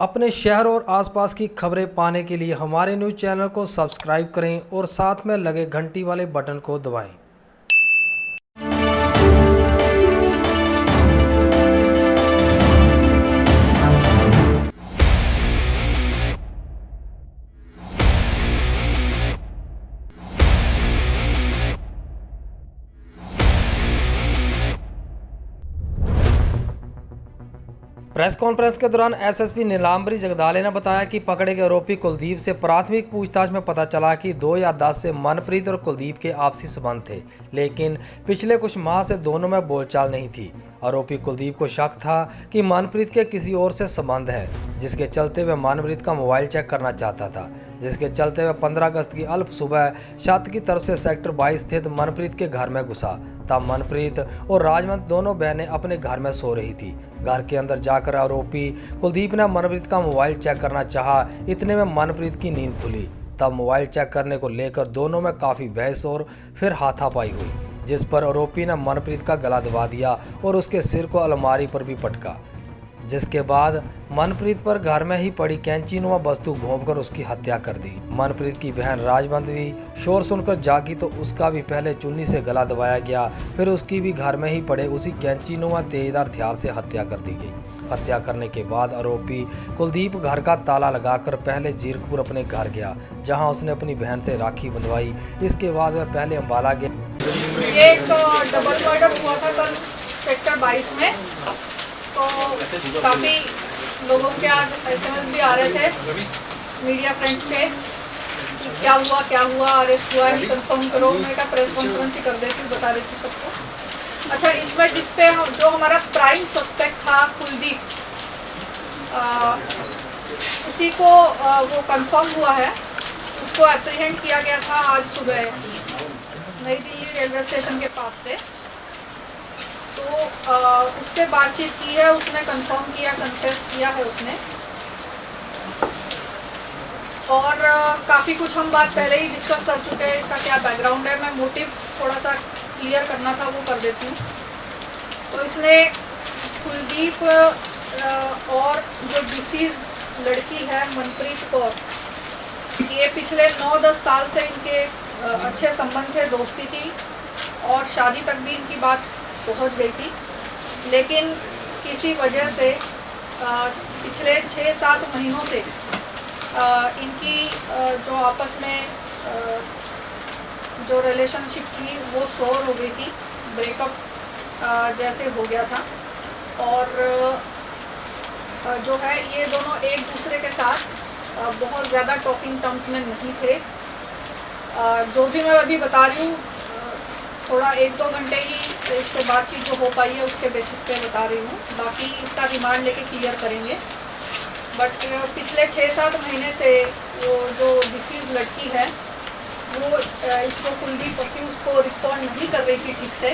अपने शहर और आसपास की खबरें पाने के लिए हमारे न्यूज़ चैनल को सब्सक्राइब करें और साथ में लगे घंटी वाले बटन को दबाएं। प्रेस कॉन्फ्रेंस के दौरान एसएसपी नीलांबरी जगदाले ने बताया कि पकड़े गए आरोपी कुलदीप से प्राथमिक पूछताछ में पता चला कि 2010 से मनप्रीत और कुलदीप के आपसी संबंध थे, लेकिन पिछले कुछ माह से दोनों में बोलचाल नहीं थी। आरोपी कुलदीप को शक था कि मनप्रीत के किसी और से संबंध है, जिसके चलते वह मनप्रीत का मोबाइल चेक करना चाहता था, जिसके चलते वह 15 अगस्त की अल्प सुबह छत की तरफ से सेक्टर 22 स्थित मनप्रीत के घर में घुसा। तब मनप्रीत और राजवंत दोनों बहनें अपने घर में सो रही थी। घर के अंदर जाकर आरोपी कुलदीप ने मनप्रीत का मोबाइल चेक करना चाहा। इतने में मनप्रीत की नींद खुली। तब मोबाइल चेक करने को लेकर दोनों में काफ़ी बहस और फिर हाथापाई हुई, जिस पर आरोपी ने मनप्रीत का गला दबा दिया और उसके सिर को अलमारी पर भी पटका, जिसके बाद मनप्रीत पर घर में ही पड़ी कैंचीनुमा वस्तु घोंपकर उसकी हत्या कर दी। मनप्रीत की बहन राजवंत भी शोर सुनकर जागी तो उसका भी पहले चुन्नी से गला दबाया गया, फिर उसकी भी घर में ही पड़े उसी कैंचीनुमा तेजदार हथियार से हत्या कर दी गई। हत्या करने के बाद आरोपी कुलदीप घर का ताला लगाकर पहले जीरकपुर अपने घर गया, जहां उसने अपनी बहन से राखी बंधवाई। इसके बाद वह पहले अम्बाला गया। एक डबल मर्डर हुआ था कल सेक्टर 22 में, तो काफ़ी लोगों के आज SMS भी आ रहे थे मीडिया फ्रेंड्स के कि क्या हुआ अरेस्ट हुआ है, कंफर्म करो। मैं क्या प्रेस कॉन्फ्रेंस ही कर देती हूँ, बता देती सबको। अच्छा, इसमें जिसपे जो हमारा प्राइम सस्पेक्ट था कुलदीप, उसी को वो कंफर्म हुआ है, उसको एप्रीहेंड किया गया था आज सुबह नई दिल्ली रेलवे स्टेशन के पास से। तो उससे बातचीत की है, उसने कंफर्म किया, कन्फेस किया है उसने, और काफ़ी कुछ हम बात पहले ही डिस्कस कर चुके हैं। इसका क्या बैकग्राउंड है, मैं मोटिव थोड़ा सा क्लियर करना था वो कर देती हूँ। तो इसने कुलदीप और जो डिसीज लड़की है मनप्रीत कौर, ये पिछले 9-10 साल से इनके अच्छे संबंध थे, दोस्ती थी और शादी तक भी इनकी बात पहुंच गई थी। लेकिन किसी वजह से पिछले 6-7 महीनों से इनकी जो आपस में जो रिलेशनशिप थी वो सोर हो गई थी, ब्रेकअप जैसे हो गया था। और जो है ये दोनों एक दूसरे के साथ बहुत ज़्यादा टॉकिंग टर्म्स में नहीं थे। जो भी मैं अभी बता रही हूँ, थोड़ा 1-2 घंटे ही इससे बातचीत जो हो पाई है उसके बेसिस पे बता रही हूँ, बाकी इसका रिमांड लेके क्लियर करेंगे। बट पिछले 6-7 महीने से वो जो डिसीज लड़की है वो इसको कुलदीप अक्यूज को रिस्पॉन्ड नहीं कर रही थी ठीक से,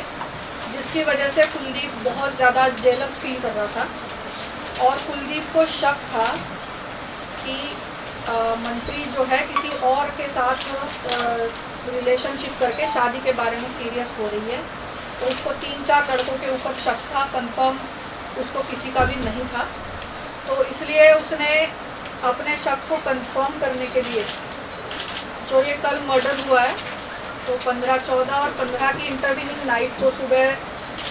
जिसकी वजह से कुलदीप बहुत ज़्यादा जेलस फील कर रहा था। और कुलदीप को शक था कि मनप्रीत जो है किसी और के साथ रिलेशनशिप करके शादी के बारे में सीरियस हो रही है। तो उसको 3-4 लड़कों के ऊपर शक था, कंफर्म उसको किसी का भी नहीं था। तो इसलिए उसने अपने शक को कंफर्म करने के लिए, जो ये कल मर्डर हुआ है, तो 15, 14 और 15 की इंटरव्यूइंग नाइट को सुबह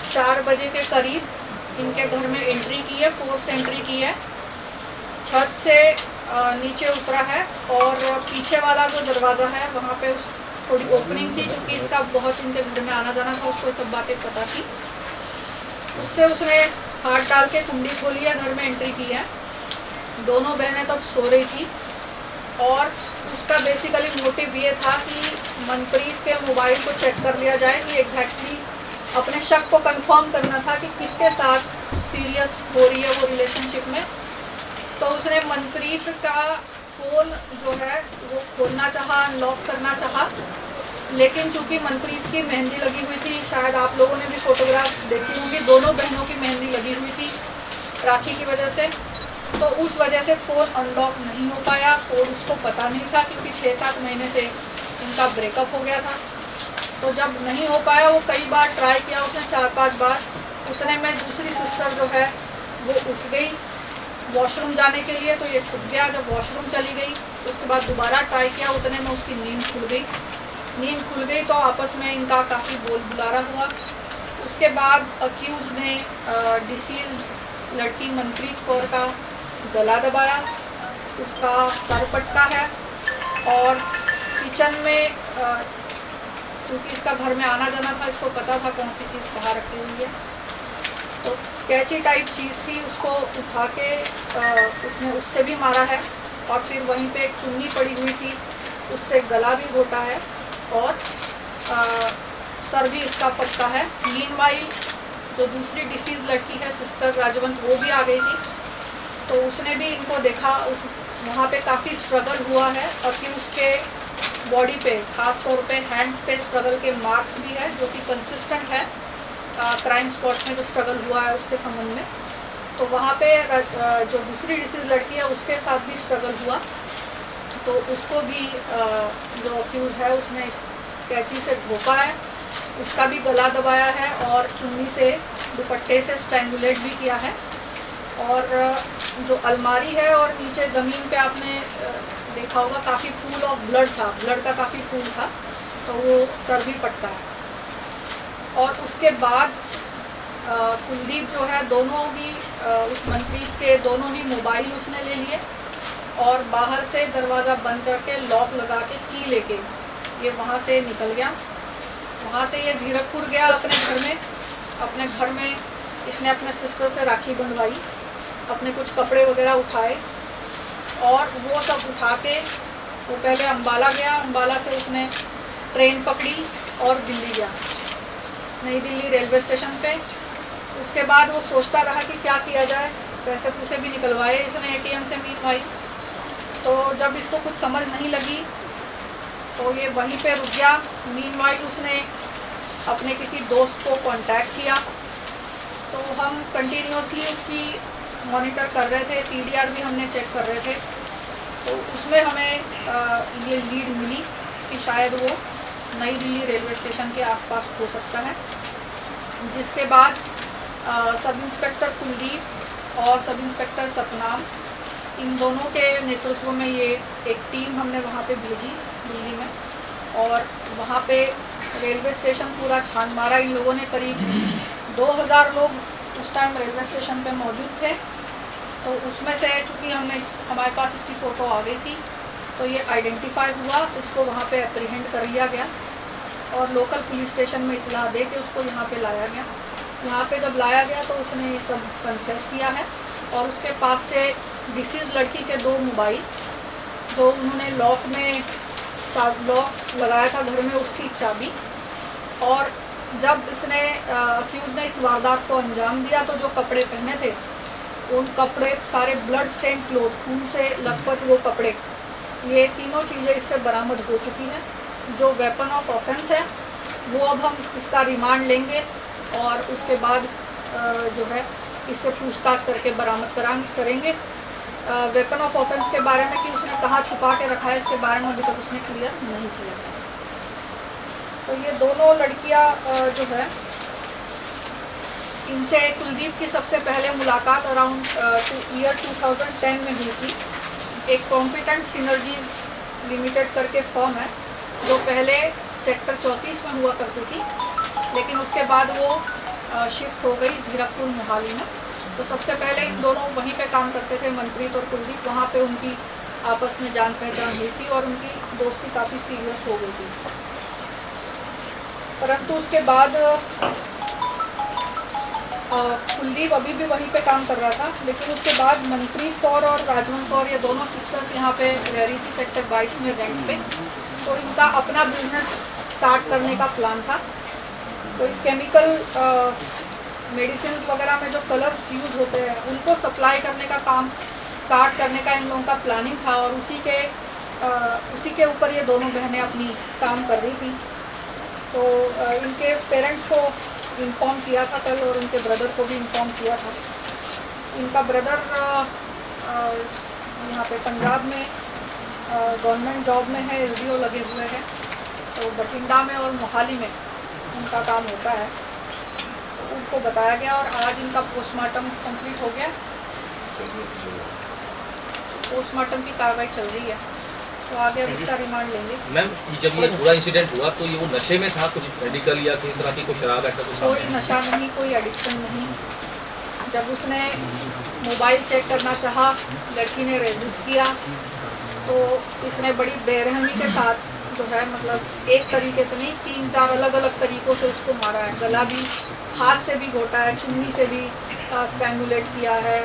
4 बजे के करीब इनके घर में एंट्री की है, फोर्स्ड एंट्री की है। छत से नीचे उतरा है और पीछे वाला जो दरवाज़ा है वहाँ पे उस थोड़ी ओपनिंग थी, क्योंकि इसका बहुत इनके घर में आना जाना था, उसको सब बातें पता थी। उससे उसने हाथ डाल के कुंडी खोली है, घर में एंट्री की है। दोनों बहनें तब सो रही थी और उसका बेसिकली मोटिव ये था कि मनप्रीत के मोबाइल को चेक कर लिया जाए कि एग्जैक्टली अपने शक को कंफर्म करना था कि किसके साथ सीरियस हो रही है वो रिलेशनशिप में। तो उसने मनप्रीत का फ़ोन जो है वो खोलना चाहा, अनलॉक करना चाहा, लेकिन चूंकि मनप्रीत की मेहंदी लगी हुई थी, शायद आप लोगों ने भी फोटोग्राफ्स देखी होंगी, दोनों बहनों की मेहंदी लगी हुई थी राखी की वजह से, तो उस वजह से फ़ोन अनलॉक नहीं हो पाया। कोड उसको पता नहीं था, क्योंकि 6-7 महीने से इनका ब्रेकअप हो गया था। तो जब नहीं हो पाया, वो कई बार ट्राई किया उसने, 4-5 बार। उतने में दूसरी सिस्टर जो है वो उठ गई वॉशरूम जाने के लिए, तो ये छुप गया। जब वॉशरूम चली गई तो उसके बाद दोबारा ट्राई किया, उतने में उसकी नींद खुल गई। नींद खुल गई तो आपस में इनका काफ़ी बोल बुलारा हुआ। उसके बाद अक्यूज़ ने डिसीज्ड लड़की मनप्रीत कौर का गला दबाया, उसका सर पटका है और किचन में, क्योंकि इसका घर में आना जाना था, इसको पता था कौन सी चीज़ कहाँ रखी हुई है, तो कैंची टाइप चीज़ थी, उसको उठा के उसने उससे भी मारा है। और फिर वहीं पे एक चुन्नी पड़ी हुई थी, उससे गला भी घोटा है और सर भी इसका पटका है। मीनवाइल जो दूसरी डिसीज लड़की है सिस्टर राजवंत, वो भी आ गई थी, तो उसने भी इनको देखा। उस वहाँ पे काफ़ी स्ट्रगल हुआ है और कि उसके बॉडी पे, ख़ास तौर पे हैंड्स पे स्ट्रगल के मार्क्स भी है, जो कि कंसिस्टेंट है क्राइम स्पॉट में जो स्ट्रगल हुआ है उसके संबंध में। तो वहाँ पे जो दूसरी डिसीज लड़की है उसके साथ भी स्ट्रगल हुआ, तो उसको भी जो अक्यूज़ है उसने कैंची से घोंपा है, उसका भी गला दबाया है और चुन्नी से, दुपट्टे से स्ट्रैंगुलेट भी किया है। और जो अलमारी है और नीचे ज़मीन पे आपने देखा होगा काफ़ी पूल ऑफ ब्लड था, ब्लड का काफ़ी पूल था, तो वो सर भी पटका है। और उसके बाद कुलदीप जो है, दोनों ही उस मनप्रीत के दोनों ही मोबाइल उसने ले लिए और बाहर से दरवाज़ा बंद करके लॉक लगा के की लेके ये वहाँ से निकल गया। वहाँ से ये जीरकपुर गया अपने घर में। अपने घर में इसने अपने सिस्टर से राखी बंधवाई, अपने कुछ कपड़े वगैरह उठाए और वो सब उठा के वो पहले अम्बाला गया। अम्बाला से उसने ट्रेन पकड़ी और दिल्ली गया, नई दिल्ली रेलवे स्टेशन पे। उसके बाद वो सोचता रहा कि क्या किया जाए, पैसे पूसे भी निकलवाए इसने एटीएम से मीनवाइल। तो जब इसको कुछ समझ नहीं लगी तो ये वहीं पे रुक गया। मीनवाइल उसने अपने किसी दोस्त को कांटेक्ट किया, तो हम कंटिन्यूसली उसकी मॉनिटर कर रहे थे, सीडीआर भी हमने चेक कर रहे थे। तो उसमें हमें ये लीड मिली कि शायद वो नई दिल्ली रेलवे स्टेशन के आसपास हो सकता है, जिसके बाद सब इंस्पेक्टर कुलदीप और सब इंस्पेक्टर सतनाम, इन दोनों के नेतृत्व में ये एक टीम हमने वहाँ पे भेजी दिल्ली में। और वहाँ पे रेलवे स्टेशन पूरा छान मारा इन लोगों ने। करीब 2000 लोग उस टाइम रेलवे स्टेशन पे मौजूद थे। तो उसमें से चूँकि हमारे पास इसकी फ़ोटो आ गई थी, तो ये आइडेंटिफाई हुआ, इसको वहाँ पे अप्रीहेंड कर लिया गया और लोकल पुलिस स्टेशन में इत्तला दे के उसको यहाँ पे लाया गया। यहाँ पे जब लाया गया तो उसने ये सब कन्फेस किया है और उसके पास से डिसीज लड़की के 2 मोबाइल, जो उन्होंने लॉक में लॉक लगाया था घर में, उसकी चाबी। और जब इसने अक्यूज़ ने इस वारदात को अंजाम दिया तो जो कपड़े पहने थे, उन कपड़े सारे ब्लड स्टेन क्लोथ, खून से लथपथ वो कपड़े, ये तीनों चीज़ें इससे बरामद हो चुकी हैं। जो वेपन ऑफ ऑफेंस है वो अब हम इसका रिमांड लेंगे और उसके बाद जो है इससे पूछताछ करके बरामद करेंगे। वेपन ऑफ ऑफेंस के बारे में कि उसने कहाँ छुपा के रखा है, इसके बारे में अभी तक उसने क्लियर नहीं किया। तो ये दोनों लड़कियाँ जो है, इनसे कुलदीप की सबसे पहले मुलाकात अराउंड ईयर 2010 में हुई थी। एक कॉम्पिटेंट सिनर्जीज लिमिटेड करके फर्म है, जो पहले सेक्टर 34 में हुआ करती थी, लेकिन उसके बाद वो शिफ्ट हो गई जीरकपुर मोहाली में। तो सबसे पहले इन दोनों वहीं पे काम करते थे, मनप्रीत और कुलदीप। वहाँ पे उनकी आपस में जान पहचान हुई थी और उनकी दोस्ती काफ़ी सीरियस हो गई थी। परंतु उसके बाद कुलदीप अभी भी वहीं पे काम कर रहा था, लेकिन उसके बाद मनप्रीत कौर और राजवंत कौर, ये दोनों सिस्टर्स यहाँ पे रह रही थी सेक्टर 22 में रेंट पे। तो इनका अपना बिजनेस स्टार्ट करने का प्लान था। तो केमिकल मेडिसिन वगैरह में जो कलर्स यूज़ होते हैं उनको सप्लाई करने का काम स्टार्ट करने का इन लोगों का प्लानिंग था और उसी के ऊपर ये दोनों बहनें अपनी काम कर रही थी। तो इनके पेरेंट्स को इन्फॉर्म किया था कल और उनके ब्रदर को भी इन्फॉर्म किया था। इनका ब्रदर यहाँ पे पंजाब में गवर्नमेंट जॉब में है, एसडीओ लगे हुए हैं। तो बठिंडा में और मोहाली में उनका काम होता है। तो उनको बताया गया और आज इनका पोस्टमार्टम कंप्लीट हो गया पोस्टमार्टम की कार्रवाई चल रही है, तो आगे अब इसका रिमांड लेंगे। मैम जब ये पूरा इंसिडेंट हुआ तो ये वो नशे में था, कुछ मेडिकल या किसी तरह की कोई शराब ऐसा कुछ? कोई नशा नहीं, कोई एडिक्शन नहीं। जब उसने मोबाइल चेक करना चाहा, लड़की ने रेजिस्ट किया, तो इसने बड़ी बेरहमी के साथ जो है, मतलब एक तरीके से नहीं, 3-4 अलग अलग तरीक़ों से उसको मारा है। गला भी, हाथ से भी घोटा है, चुन्नी से भी स्ट्रैंगुलेट किया है,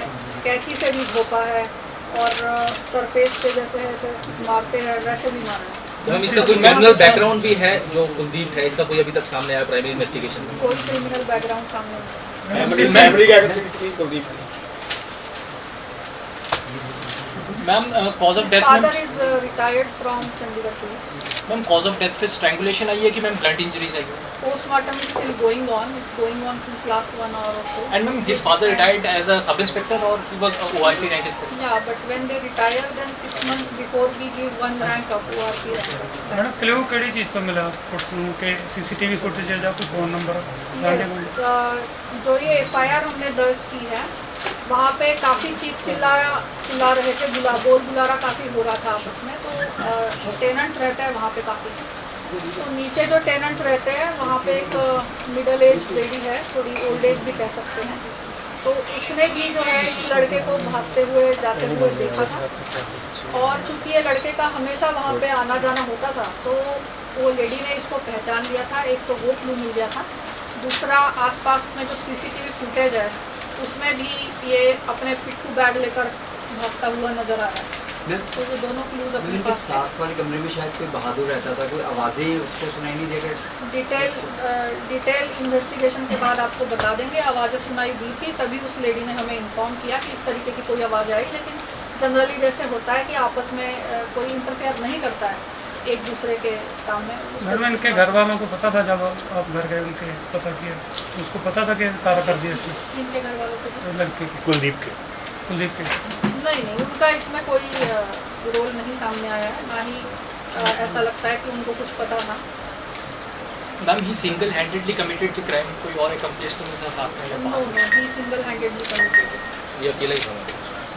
कैंची से भी घोपा है, और सरफेस पे जैसे ऐसे मारते हैं वैसे भी मारा है। मैम इसका कोई क्रिमिनल बैकग्राउंड भी है जो कुलदीप है, इसका कोई अभी तक सामने आया प्राइमरी इन्वेस्टिगेशन में? कोई क्रिमिनल बैकग्राउंड सामने नहीं। Ma'am cause of His death father is retired from Chandigarh police. Ma'am cause of death फिर स्ट्रैंगुलेशन आई है कि मैम ब्लंट इंजरीज आई है? Postmortem is still going on. It's going on since last 1 hour or so. And ma'am his father retired as a sub inspector और he was ORP rank inspector? Yeah, but when they retire, then 6 months before we give 1 rank up ORP rank. Madam clue केड़ी चीज़ तो मिला police के CCTV footage या कोई phone number? Yes, जो ये FIR हमने दर्ज की है, वहाँ पे काफ़ी चिल्ला रहे थे, बोल बुलारा काफ़ी हो रहा था आपस में। तो टेनेंट्स रहते हैं वहाँ पे काफ़ी, तो नीचे जो टेनेंट्स रहते हैं वहाँ पे एक मिडल एज लेडी है, थोड़ी ओल्ड एज भी कह सकते हैं। तो उसने भी जो है इस लड़के को भागते हुए जाते हुए देखा था, और चूंकि ये लड़के का हमेशा वहाँ पे आना जाना होता था, तो वो लेडी ने इसको पहचान लिया था। एक तो वो क्लू मिल गया था, दूसरा आसपास में जो CCTV फुटेज है उसमें भी ये अपने पिट्ठू बैग लेकर भागता हुआ नजर आ रहा है। तो ये दोनों क्लूज अपने पास हैं। साथ वाले कमरे में शायद कोई बहादुर रहता था, कोई आवाज़ें उसको सुनाई नहीं देकर? डिटेल इन्वेस्टिगेशन के बाद आपको बता देंगे। आवाज़ें सुनाई दी थी, तभी उस लेडी ने हमें इन्फॉर्म किया कि इस तरीके की कोई आवाज़ आई, लेकिन जनरली जैसे होता है कि आपस में कोई इंटरफेयर नहीं करता है एक दूसरे के काम में। मैडम इनके घर वालों को पता था जब आप घर गए, उनके पता किया, उसको पता था कि कारा कर दिया इसने? इनके घर वालों को लड़के के, कुलदीप के नहीं, उनका इसमें कोई रोल नहीं सामने आया है, ना ही ऐसा लगता है कि उनको कुछ पता था। Ma'am he single handedly committed the crime, कोई और एक्म्प्लिस तो नहीं था साथ में? नो, ही सिंगल हैंडेडली कमिटेड। ये अकेला ही था?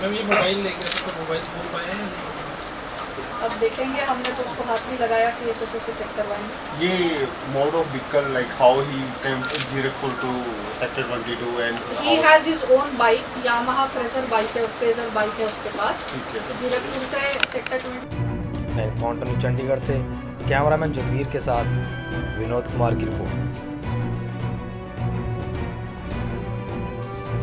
मैम ये मोबाइल लेकर तो मोबाइल फोन पाया है? अब देखेंगे, हमने तो उसको हाथ नहीं लगाया, CFS से चेक करवाएंगे। ये mode of vehicle like how he came Zirakpur to sector 22 and he has his own bike, Yamaha Fazer bike है उसके पास। ठीक है। जीरकपुर से सेक्टर 20। एनकाउंटर न्यूज़ चंडीगढ़ से कैमरामैन जगबीर के साथ विनोद कुमार की रिपोर्ट।